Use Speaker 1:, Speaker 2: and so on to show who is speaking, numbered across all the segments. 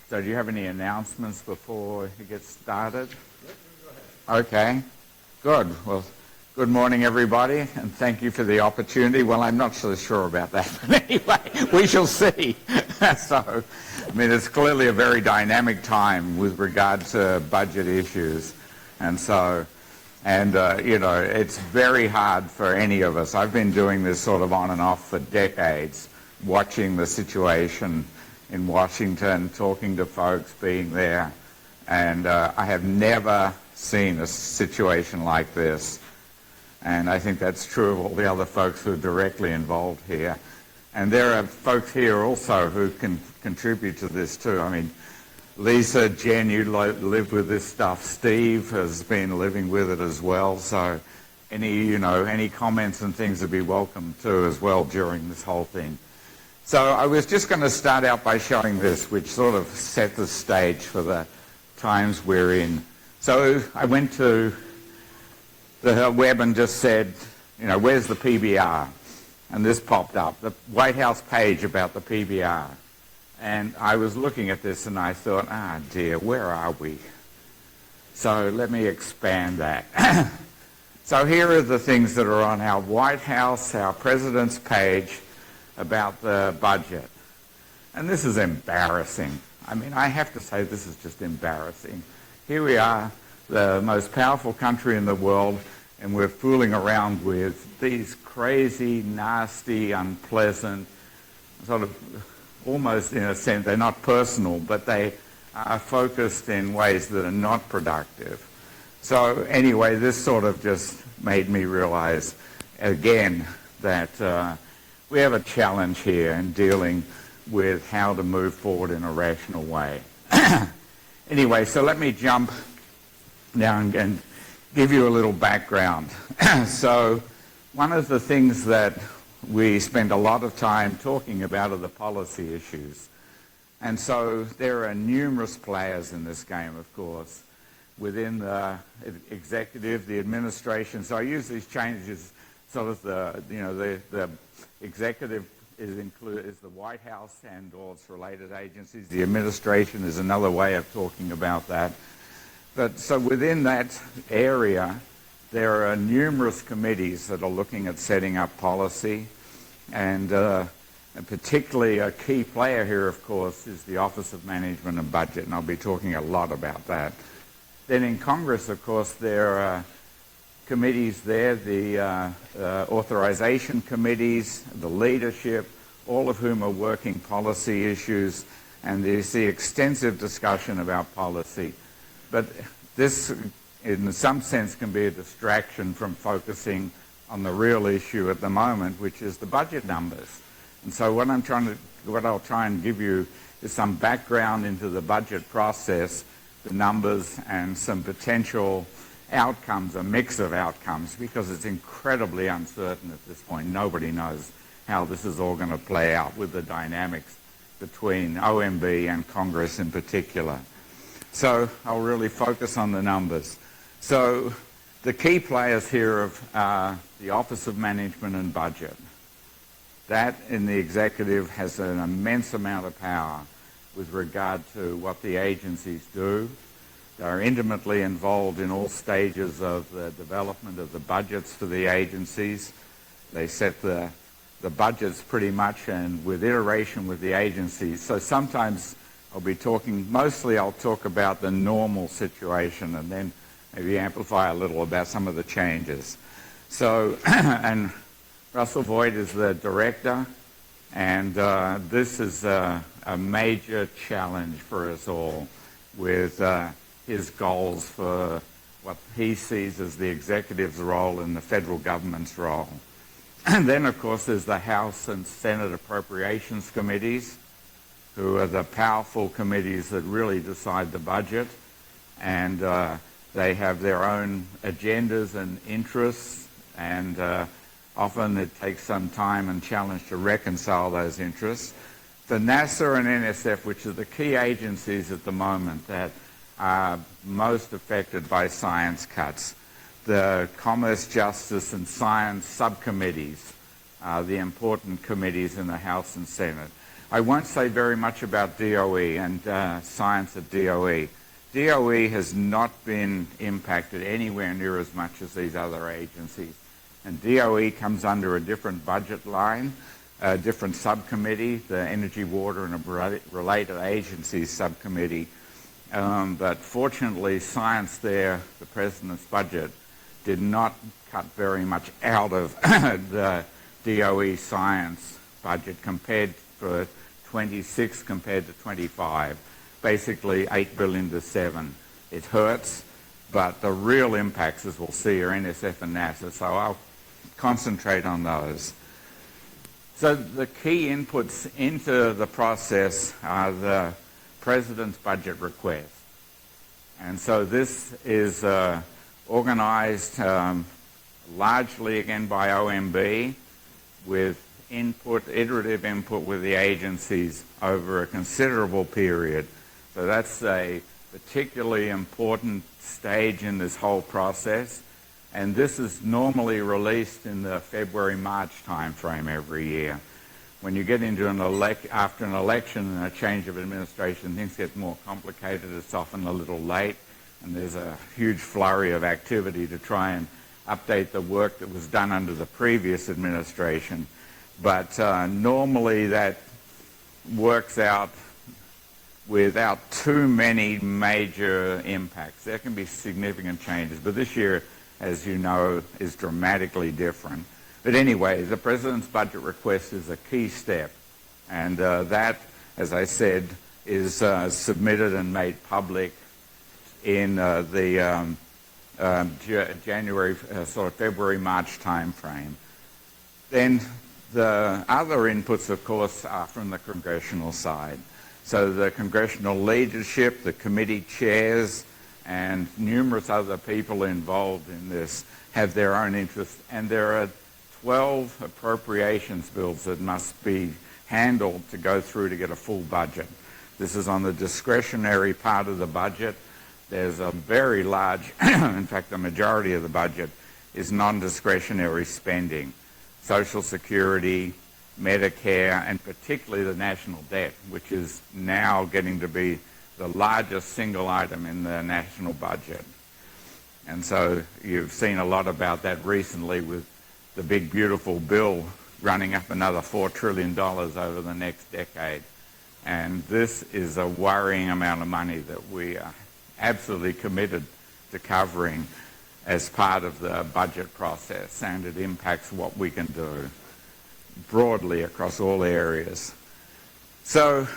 Speaker 1: So do you have any announcements before you get started? Okay, good. Well, good morning, everybody, and thank you for the opportunity. Well, I'm not so sure about that, but anyway, we shall see. So, I mean, it's clearly a very dynamic time with regard to budget issues. And so, you know, it's very hard for any of us. I've been doing this sort of on and off for decades, watching the situation in Washington, talking to folks, being there, and I have never seen a situation like this. And I think that's true of all the other folks who are directly involved here. And there are folks here also who can contribute to this too. I mean, Lisa, Jen, you live with this stuff. Steve has been living with it as well. So any comments and things would be welcome too as well during this whole thing. So I was just going to start out by showing this, which sort of set the stage for the times we're in. So I went to the web and just said, you know, where's the PBR? And this popped up, the White House page about the PBR. And I was looking at this and I thought, ah, dear, where are we? So let me expand that. So here are the things that are on our White House, our president's page about the budget. And this is embarrassing. I mean, I have to say this is just embarrassing. Here we are, the most powerful country in the world, and we're fooling around with these crazy, nasty, unpleasant, sort of almost in a sense, they're not personal, but they are focused in ways that are not productive. So anyway, this sort of just made me realize again that we have a challenge here in dealing with how to move forward in a rational way. Anyway, so let me jump down and give you a little background. So one of the things that we spend a lot of time talking about are the policy issues. And so there are numerous players in this game, of course, within the executive, the administration. So I use these changes sort of the executive is the White House and all its related agencies. The administration is another way of talking about that. But so within that area, there are numerous committees that are looking at setting up policy. And particularly a key player here, of course, is the Office of Management and Budget, and I'll be talking a lot about that. Then in Congress, of course, there are committees there, the authorization committees, the leadership, all of whom are working policy issues, and there's the extensive discussion about policy. But this, in some sense, can be a distraction from focusing on the real issue at the moment, which is the budget numbers. And so what I'll try and give you is some background into the budget process, the numbers, and some potential outcomes, a mix of outcomes, because it's incredibly uncertain at this point. Nobody knows how this is all going to play out with the dynamics between OMB and Congress in particular. So I'll really focus on the numbers. So the key players here are the Office of Management and Budget. That in the executive has an immense amount of power with regard to what the agencies do. They're intimately involved in all stages of the development of the budgets for the agencies. They set the budgets pretty much, and with iteration with the agencies. So sometimes mostly I'll talk about the normal situation and then maybe amplify a little about some of the changes. So, and Russell Voigt is the director, and this is a major challenge for us all with his goals for what he sees as the executive's role and the federal government's role. And then, of course, there's the House and Senate Appropriations Committees, who are the powerful committees that really decide the budget, and they have their own agendas and interests, and often it takes some time and challenge to reconcile those interests. The NASA and NSF, which are the key agencies at the moment that are most affected by science cuts. The Commerce, Justice and Science subcommittees are the important committees in the House and Senate. I won't say very much about DOE and science at DOE. DOE has not been impacted anywhere near as much as these other agencies. And DOE comes under a different budget line, a different subcommittee, the Energy, Water and Related Agencies subcommittee. But fortunately, science there, the President's budget, did not cut very much out of the DOE science budget compared for 26 compared to 25. Basically 8 billion to 7. It hurts, but the real impacts, as we'll see, are NSF and NASA, so I'll concentrate on those. So the key inputs into the process are the President's budget request. And so this is organized largely, again, by OMB with iterative input with the agencies over a considerable period. So that's a particularly important stage in this whole process. And this is normally released in the February-March timeframe every year. When you get into after an election and a change of administration, things get more complicated. It's often a little late, and there's a huge flurry of activity to try and update the work that was done under the previous administration. But normally that works out without too many major impacts. There can be significant changes, but this year, as you know, is dramatically different. But anyway, the President's budget request is a key step, and that, as I said, is submitted and made public in the January, sort of February-March timeframe. Then the other inputs, of course, are from the congressional side. So the congressional leadership, the committee chairs, and numerous other people involved in this have their own interests. And there are 12 appropriations bills that must be handled to go through to get a full budget. This is on the discretionary part of the budget. There's a very large, in fact, the majority of the budget is non-discretionary spending. Social Security, Medicare, and particularly the national debt, which is now getting to be the largest single item in the national budget. And so you've seen a lot about that recently with the big, beautiful bill running up another $4 trillion over the next decade. And this is a worrying amount of money that we are absolutely committed to covering as part of the budget process, and it impacts what we can do broadly across all areas. So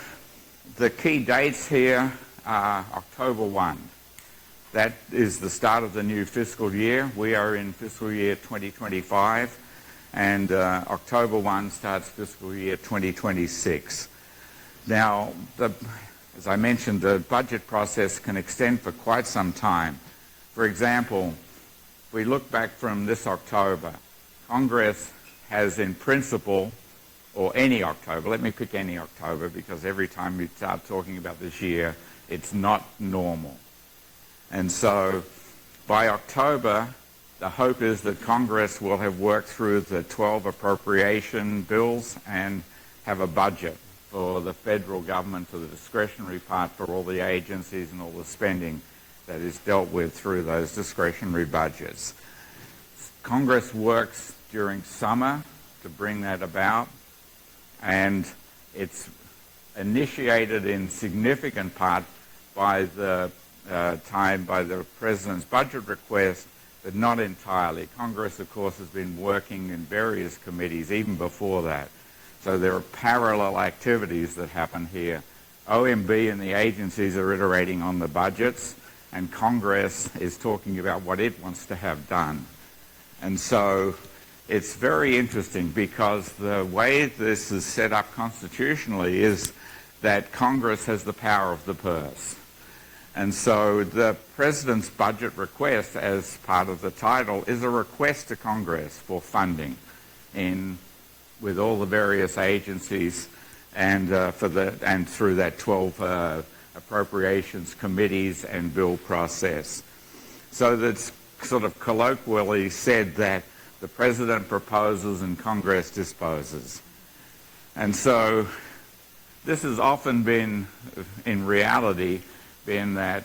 Speaker 1: the key dates here are October 1. That is the start of the new fiscal year. We are in fiscal year 2025, and October 1 starts fiscal year 2026. Now, as I mentioned, the budget process can extend for quite some time. For example, if we look back from this October, Congress has in principle, or any October, let me pick any October because every time we start talking about this year, it's not normal. And so by October, the hope is that Congress will have worked through the 12 appropriation bills and have a budget for the federal government, for the discretionary part, for all the agencies and all the spending that is dealt with through those discretionary budgets. Congress works during summer to bring that about, and it's initiated in significant part by the by the President's budget request, but not entirely. Congress, of course, has been working in various committees even before that. So there are parallel activities that happen here. OMB and the agencies are iterating on the budgets, and Congress is talking about what it wants to have done. And so it's very interesting because the way this is set up constitutionally is that Congress has the power of the purse. And so the President's budget request, as part of the title, is a request to Congress for funding with all the various agencies and through that 12 appropriations committees and bill process. So that's sort of colloquially said that the President proposes and Congress disposes. And so this has often been, in reality, been that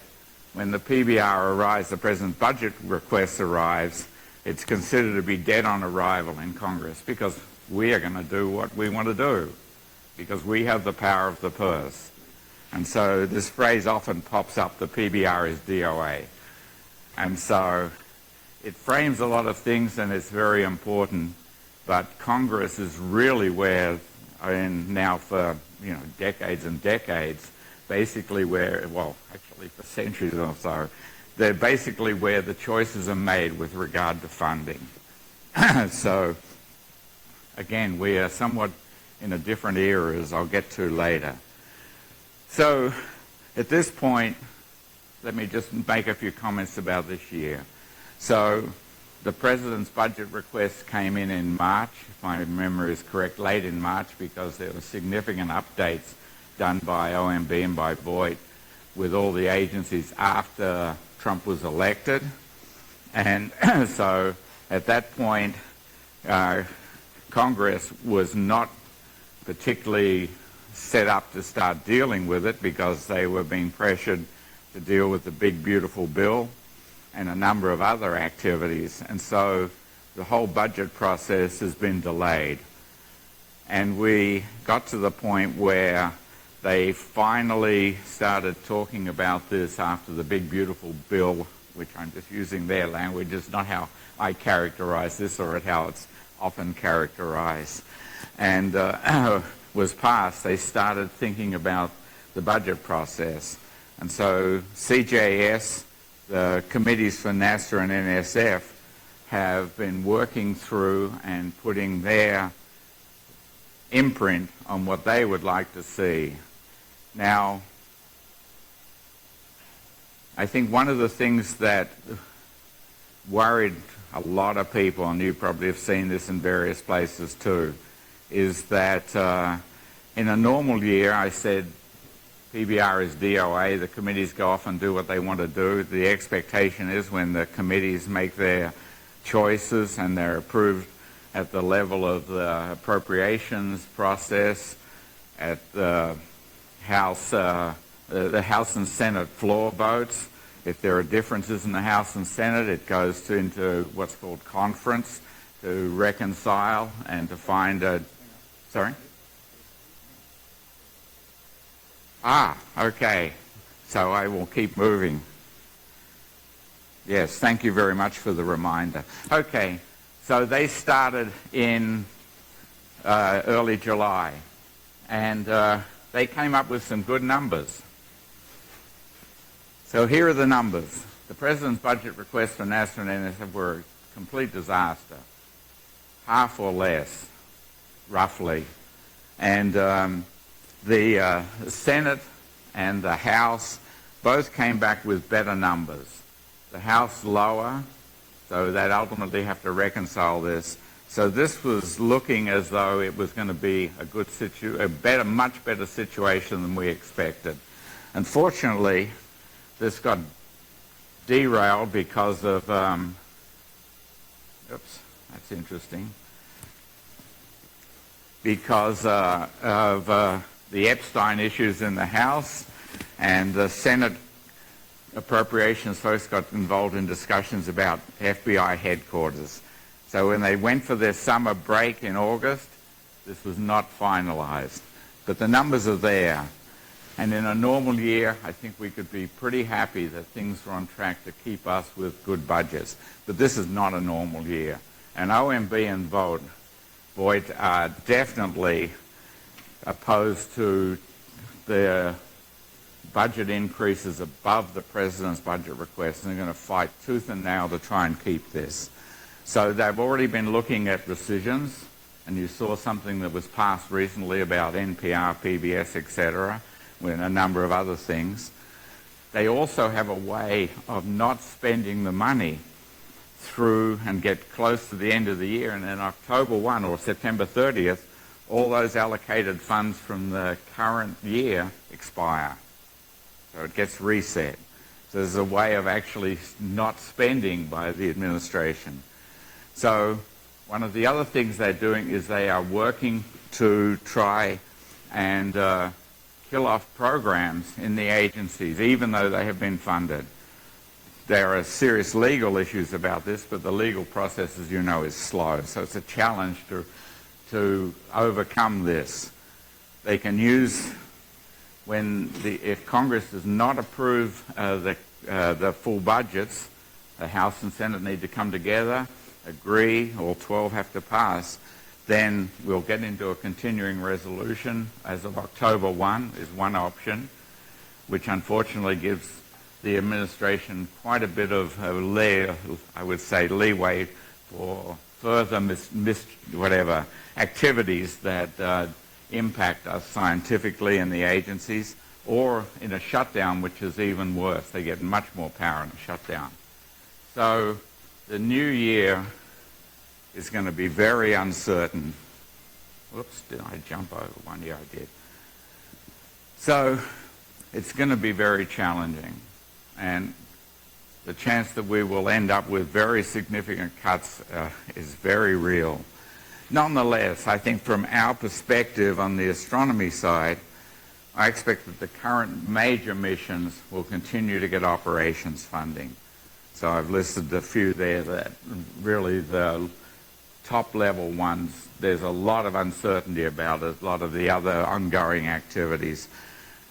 Speaker 1: when the PBR arrives, the President's budget request arrives, it's considered to be dead on arrival in Congress because we are going to do what we want to do because we have the power of the purse. And so this phrase often pops up, the PBR is DOA. And so it frames a lot of things and it's very important, but Congress is really where, and now for decades and decades, basically where, well, actually for centuries or so, they're basically where the choices are made with regard to funding. So, again, we are somewhat in a different era, as I'll get to later. So, at this point, let me just make a few comments about this year. So, the President's budget request came in March, if my memory is correct, late in March, because there were significant updates done by OMB and by Boyd with all the agencies after Trump was elected. And so at that point, Congress was not particularly set up to start dealing with it because they were being pressured to deal with the big, beautiful bill and a number of other activities. And so the whole budget process has been delayed. And we got to the point where they finally started talking about this after the big, beautiful bill, which I'm just using their language. It's not how I characterize this or how it's often characterized. And was passed, they started thinking about the budget process. And so CJS, the committees for NASA and NSF, have been working through and putting their imprint on what they would like to see. Now, I think one of the things that worried a lot of people, and you probably have seen this in various places too, is that in a normal year, I said PBR is DOA, the committees go off and do what they want to do. The expectation is when the committees make their choices and they're approved at the level of the appropriations process, at the House and Senate floor votes. If there are differences in the House and Senate, it goes into what's called conference to reconcile and to find a... Sorry? Okay. So I will keep moving. Yes, thank you very much for the reminder. Okay, so they started in early July, and they came up with some good numbers. So here are the numbers. The President's budget requests for NASA and NSF were a complete disaster, half or less, roughly. And the Senate and the House both came back with better numbers. The House lower, so they'd ultimately have to reconcile this. So this was looking as though it was going to be a much better situation than we expected. Unfortunately, this got derailed because of, oops, that's interesting, because of the Epstein issues in the House, and the Senate appropriations folks got involved in discussions about FBI headquarters. So when they went for their summer break in August, this was not finalized. But the numbers are there. And in a normal year, I think we could be pretty happy that things were on track to keep us with good budgets. But this is not a normal year. And OMB and Boyd are definitely opposed to the budget increases above the President's budget request, and they're going to fight tooth and nail to try and keep this. So they've already been looking at rescissions, and you saw something that was passed recently about NPR, PBS, etc., with a number of other things. They also have a way of not spending the money through and get close to the end of the year, and then October 1 or September 30th, all those allocated funds from the current year expire. So it gets reset. So there's a way of actually not spending by the administration. So one of the other things they're doing is they are working to try and kill off programs in the agencies, even though they have been funded. There are serious legal issues about this, but the legal process, as you know, is slow. So it's a challenge to overcome this. They can use, if Congress does not approve the full budgets, the House and Senate need to come together, agree, all 12 have to pass, then we'll get into a continuing resolution as of October 1 is one option, which unfortunately gives the administration quite a bit of leeway for further activities that impact us scientifically in the agencies, or in a shutdown, which is even worse. They get much more power in a shutdown. So the new year is going to be very uncertain. Whoops, did I jump over one? Yeah, I did. So it's going to be very challenging. And the chance that we will end up with very significant cuts is very real. Nonetheless, I think from our perspective on the astronomy side, I expect that the current major missions will continue to get operations funding. So I've listed a few there that really the top level ones, there's a lot of uncertainty about it, a lot of the other ongoing activities.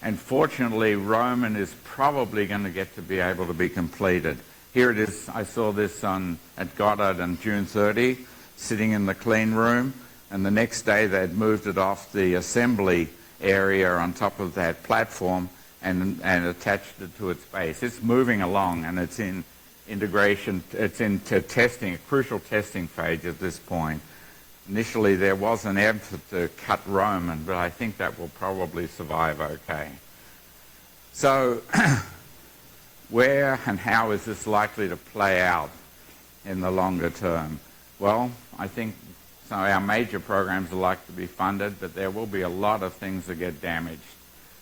Speaker 1: And fortunately, Roman is probably going to get to be able to be completed. Here it is. I saw this at Goddard on June 30, sitting in the clean room, and the next day they'd moved it off the assembly area on top of that platform and attached it to its base. It's moving along, and it's in integration. It's into testing, a crucial testing phase at this point. Initially, there was an effort to cut Roman, but I think that will probably survive okay. So where and how is this likely to play out in the longer term? Well, I think some of our major programs are likely to be funded, but there will be a lot of things that get damaged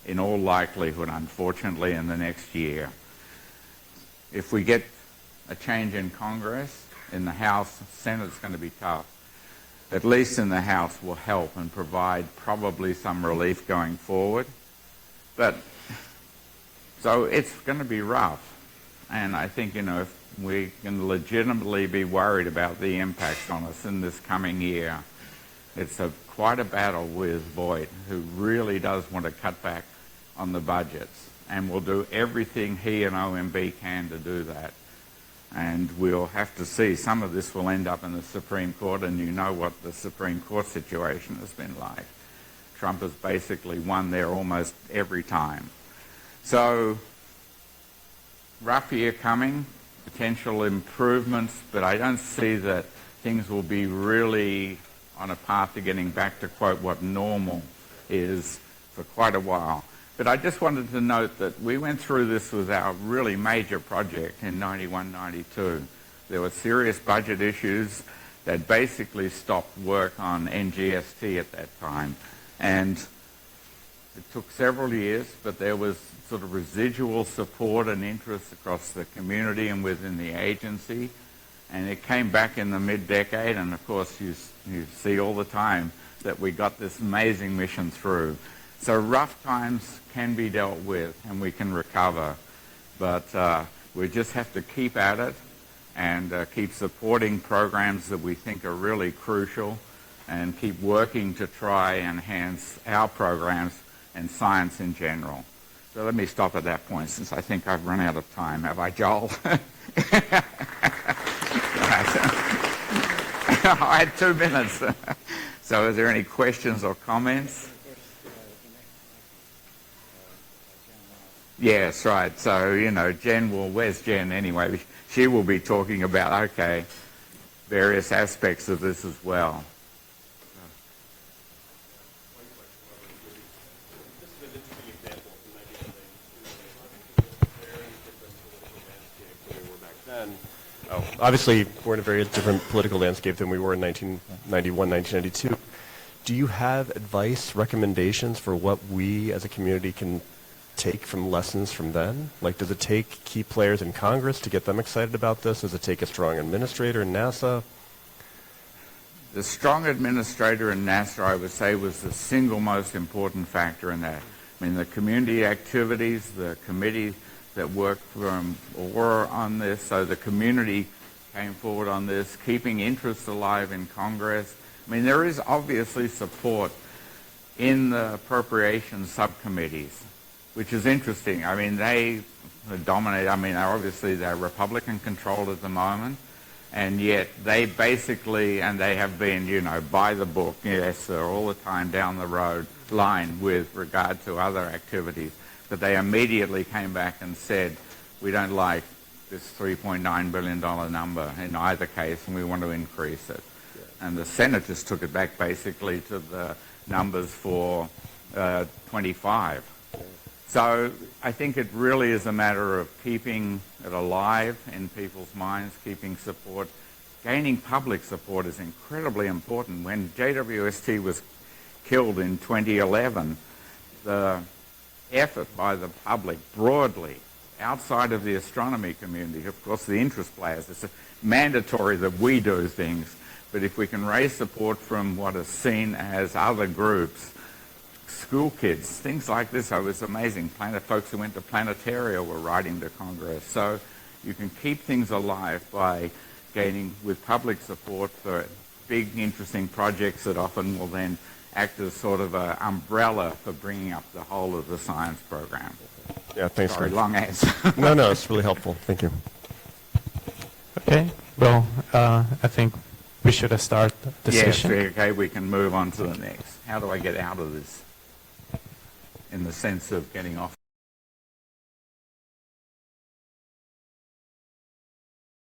Speaker 1: in all likelihood, unfortunately, in the next year. If we get a change in Congress, in the House, Senate's going to be tough. At least in the House will help and provide probably some relief going forward. But so it's going to be rough. And I think, if we can legitimately be worried about the impacts on us in this coming year, it's quite a battle with Boyd, who really does want to cut back on the budgets and will do everything he and OMB can to do that. And we'll have to see. Some of this will end up in the Supreme Court, and you know what the Supreme Court situation has been like. Trump has basically won there almost every time. So, rough year coming, potential improvements, but I don't see that things will be really on a path to getting back to, quote, what normal is for quite a while. But I just wanted to note that we went through this with our really major project in 91, 92. There were serious budget issues that basically stopped work on NGST at that time. And it took several years, but there was sort of residual support and interest across the community and within the agency. And it came back in the mid-decade, and of course you see all the time that we got this amazing mission through. So rough times can be dealt with, and we can recover. But we just have to keep at it and keep supporting programs that we think are really crucial, and keep working to try and enhance our programs and science in general. So let me stop at that point, since I think I've run out of time. Have I, Joel? I had 2 minutes. So is there any questions or comments? Yes, right. So, Jen where's Jen anyway? She will be talking about, various aspects of this as well.
Speaker 2: This is an interesting example from 1990. Very different political landscape than we were back then. Obviously, we're in a very different political landscape than we were in 1991, 1992. Do you have advice, recommendations for what we as a community can take from lessons from then? Like, does it take key players in Congress to get them excited about this? Does it take a strong administrator in NASA?
Speaker 1: The strong administrator in NASA, I would say, was the single most important factor in that. I I mean, the community activities, the committee that worked from or on this, so the community came forward on this, keeping interest alive in Congress. I mean, there is obviously support in the appropriations subcommittees, which is interesting. I mean, they dominate. I mean, obviously they're Republican controlled at the moment, and yet they basically, and they have been, you know, by the book, yes, sir, all the time down the road line with regard to other activities. But they immediately came back and said, we don't like this $3.9 billion number in either case, and we want to increase it. Yeah. And the Senate just took it back basically to the numbers for 25. So I think it really is a matter of keeping it alive in people's minds, keeping support. Gaining public support is incredibly important. When JWST was killed in 2011, the effort by the public broadly, outside of the astronomy community, of course the interest players, it's mandatory that we do things, but if we can raise support from what is seen as other groups, school kids, things like this, it was amazing. Folks who went to Planetaria were writing to Congress. So you can keep things alive by gaining with public support for big, interesting projects that often will then act as sort of an umbrella for bringing up the whole of the science program.
Speaker 2: Yeah, thanks.
Speaker 1: Sorry, long answer.
Speaker 2: No, it's really helpful. Thank you.
Speaker 3: Okay, well, I think we should start the session.
Speaker 1: Yes, okay, we can move on to the next. How do I get out of this? In the sense of getting off